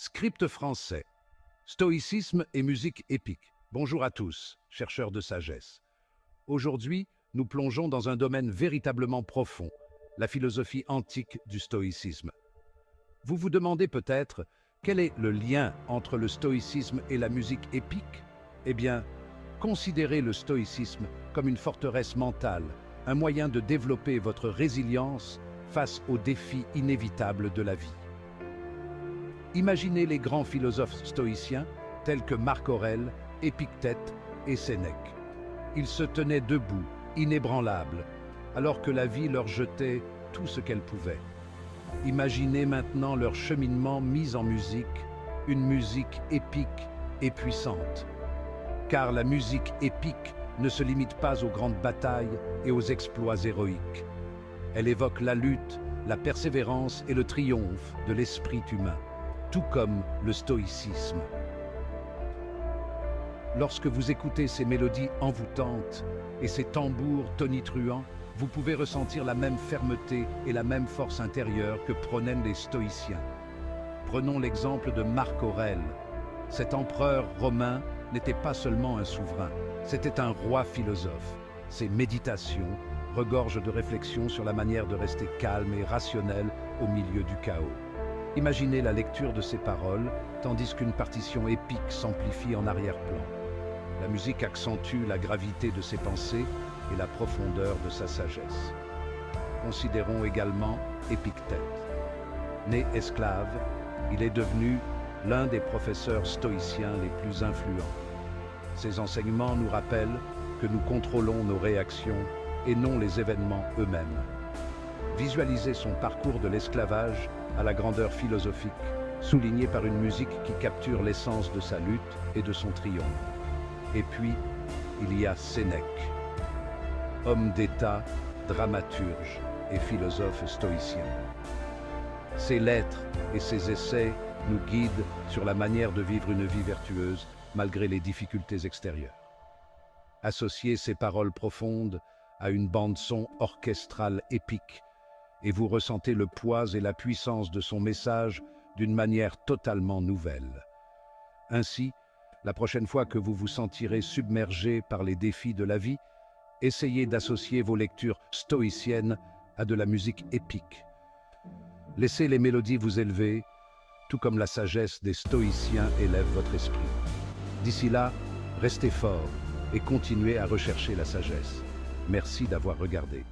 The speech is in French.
Script français. Stoïcisme et musique épique. Bonjour à tous, chercheurs de sagesse. Aujourd'hui, nous plongeons dans un domaine véritablement profond, la philosophie antique du stoïcisme. Vous vous demandez peut-être, quel est le lien entre le stoïcisme et la musique épique? Eh bien, considérez le stoïcisme comme une forteresse mentale, un moyen de développer votre résilience face aux défis inévitables de la vie. Imaginez les grands philosophes stoïciens tels que Marc Aurèle, Épictète et Sénèque. Ils se tenaient debout, inébranlables, alors que la vie leur jetait tout ce qu'elle pouvait. Imaginez maintenant leur cheminement mis en musique, une musique épique et puissante. Car la musique épique ne se limite pas aux grandes batailles et aux exploits héroïques. Elle évoque la lutte, la persévérance et le triomphe de l'esprit humain, tout comme le stoïcisme. Lorsque vous écoutez ces mélodies envoûtantes et ces tambours tonitruants, vous pouvez ressentir la même fermeté et la même force intérieure que prônaient les stoïciens. Prenons l'exemple de Marc Aurèle. Cet empereur romain n'était pas seulement un souverain, c'était un roi philosophe. Ses méditations regorgent de réflexions sur la manière de rester calme et rationnel au milieu du chaos. Imaginez la lecture de ces paroles, tandis qu'une partition épique s'amplifie en arrière-plan. La musique accentue la gravité de ses pensées et la profondeur de sa sagesse. Considérons également Épictète. Né esclave, il est devenu l'un des professeurs stoïciens les plus influents. Ses enseignements nous rappellent que nous contrôlons nos réactions et non les événements eux-mêmes. Visualisez son parcours de l'esclavage à la grandeur philosophique, souligné par une musique qui capture l'essence de sa lutte et de son triomphe. Et puis, il y a Sénèque, homme d'État, dramaturge et philosophe stoïcien. Ses lettres et ses essais nous guident sur la manière de vivre une vie vertueuse malgré les difficultés extérieures. Associez ces paroles profondes à une bande-son orchestrale épique et vous ressentez le poids et la puissance de son message d'une manière totalement nouvelle. Ainsi, la prochaine fois que vous vous sentirez submergé par les défis de la vie, essayez d'associer vos lectures stoïciennes à de la musique épique. Laissez les mélodies vous élever, tout comme la sagesse des stoïciens élève votre esprit. D'ici là, restez fort et continuez à rechercher la sagesse. Merci d'avoir regardé.